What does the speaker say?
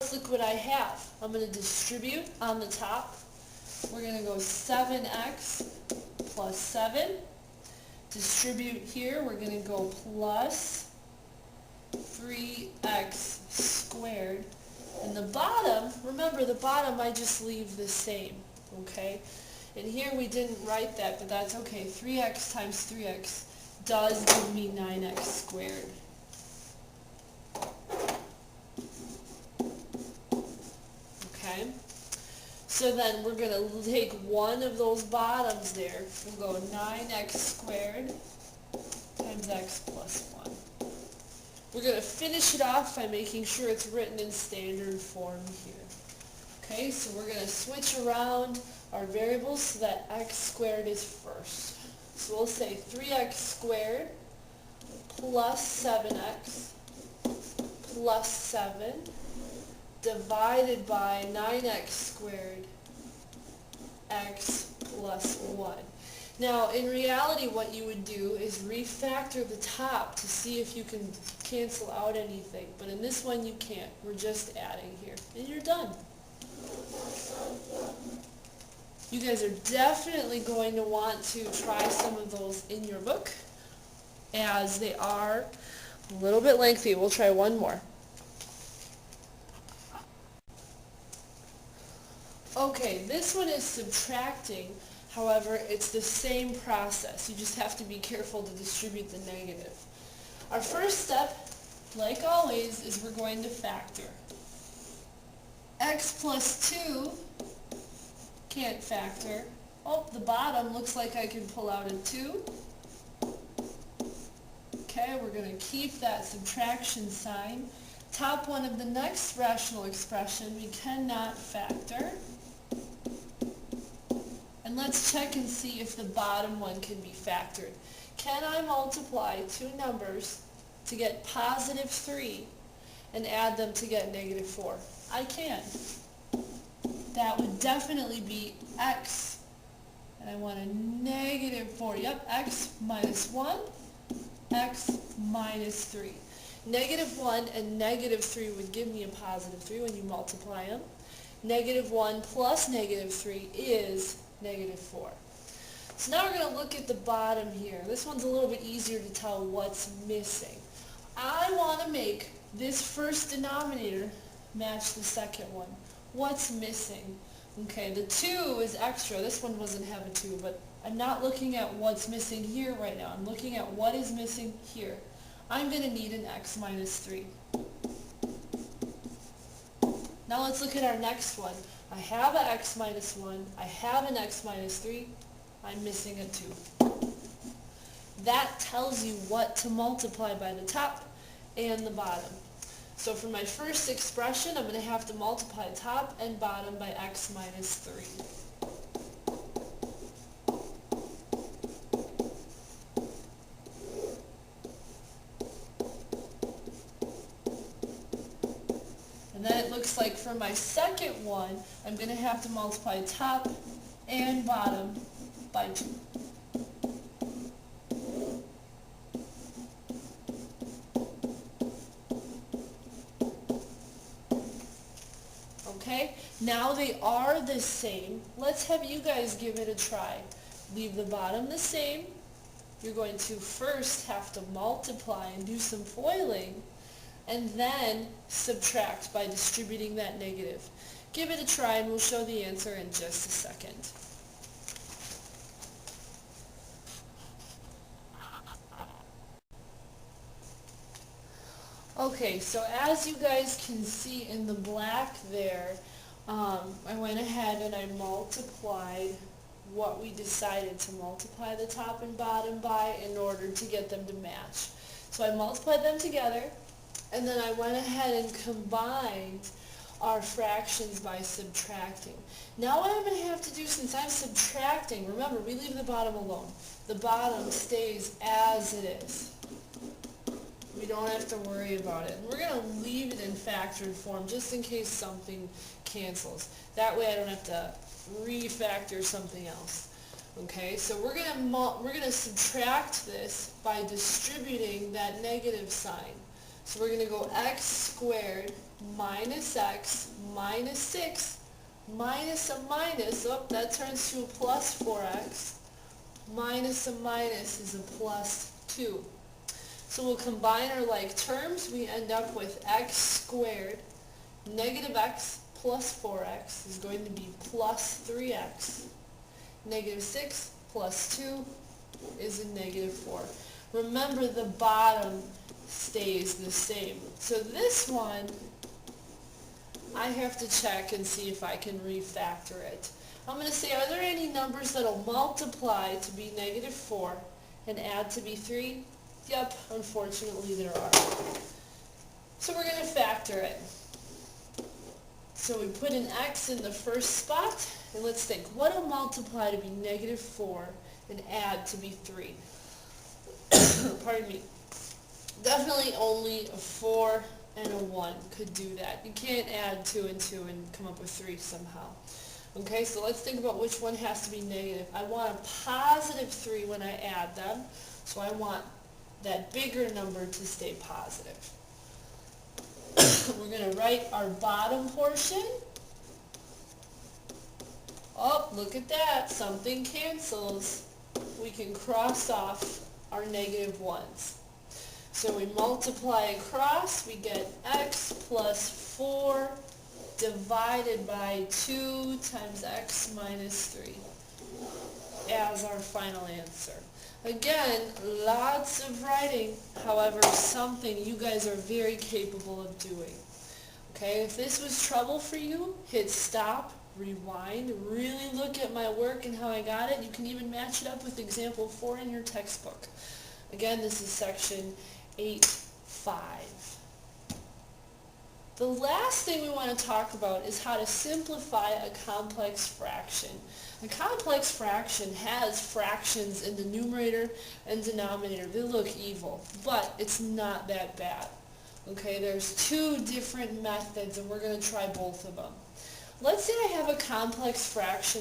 Let's look what I have. I'm going to distribute on the top. We're going to go 7x plus 7. Distribute here, we're going to go plus 3x squared. And the bottom, remember the bottom I just leave the same, okay? And here we didn't write that, but that's okay. 3x times 3x does give me 9x squared. Okay? So then we're going to take one of those bottoms there. We'll go 9x squared times x plus 1. We're going to finish it off by making sure it's written in standard form here. Okay, so we're going to switch around our variables so that x squared is first. So we'll say 3x squared plus 7x plus 7 divided by 9x squared x plus 1. Now, in reality, what you would do is refactor the top to see if you can cancel out anything. But in this one, you can't. We're just adding here. And you're done. You guys are definitely going to want to try some of those in your book, as they are a little bit lengthy. We'll try one more. Okay, this one is subtracting. However, it's the same process. You just have to be careful to distribute the negative. Our first step, like always, is we're going to factor. X plus 2 can't factor. Oh, the bottom looks like I can pull out a 2. Okay, we're going to keep that subtraction sign. Top one of the next rational expression we cannot factor. And let's check and see if the bottom one can be factored. Can I multiply two numbers to get positive 3 and add them to get negative 4? I can. That would definitely be x, and I want a negative 4. Yep, x minus 1, x minus 3. Negative 1 and negative 3 would give me a positive 3 when you multiply them. Negative 1 plus negative 3 is negative 4. So now we're going to look at the bottom here. This one's a little bit easier to tell what's missing. I want to make this first denominator match the second one. What's missing? Okay, the 2 is extra. This one doesn't have a 2, but I'm not looking at what's missing here right now. I'm looking at what is missing here. I'm going to need an x minus 3. Now let's look at our next one. I have an x minus 1. I have an x minus 3. I'm missing a 2. That tells you what to multiply by the top and the bottom. So for my first expression, I'm going to have to multiply top and bottom by x minus 3. And then it looks like for my second one, I'm going to have to multiply top and bottom by 2. Okay, now they are the same. Let's have you guys give it a try. Leave the bottom the same. You're going to first have to multiply and do some FOILing, and then subtract by distributing that negative. Give it a try and we'll show the answer in just a second. Okay, so as you guys can see in the black there, I went ahead and I multiplied what we decided to multiply the top and bottom by in order to get them to match. So I multiplied them together, and then I went ahead and combined our fractions by subtracting. Now what I'm going to have to do, since I'm subtracting, remember we leave the bottom alone. The bottom stays as it is. We don't have to worry about it. And we're going to leave it in factored form just in case something cancels. That way I don't have to refactor something else. Okay, so we're going to subtract this by distributing that negative sign. So we're going to go x squared minus x minus 6 minus a minus, oh, that turns to a plus 4x, minus a minus is a plus 2. So we'll combine our like terms. We end up with x squared, negative x plus 4x is going to be plus 3x. Negative 6 plus 2 is a negative 4. Remember, the bottom stays the same. So this one, I have to check and see if I can refactor it. I'm going to say, are there any numbers that will multiply to be negative 4 and add to be 3? Yep, unfortunately there are. So we're going to factor it. So we put an x in the first spot, and let's think, what will multiply to be negative 4 and add to be 3? Pardon me. Definitely only a 4 and a 1 could do that. You can't add 2 and 2 and come up with 3 somehow. Okay, so let's think about which one has to be negative. I want a positive 3 when I add them, so I want that bigger number to stay positive. We're going to write our bottom portion. Oh, look at that. Something cancels. We can cross off our negative 1s. So we multiply across, we get x plus 4 divided by 2 times x minus 3 as our final answer. Again, lots of writing, however, something you guys are very capable of doing. Okay, if this was trouble for you, hit stop, rewind, really look at my work and how I got it. You can even match it up with example 4 in your textbook. Again, this is section 8.5. The last thing we want to talk about is how to simplify a complex fraction. A complex fraction has fractions in the numerator and denominator. They look evil, but it's not that bad. Okay, there's 2 different methods, and we're going to try both of them. Let's say I have a complex fraction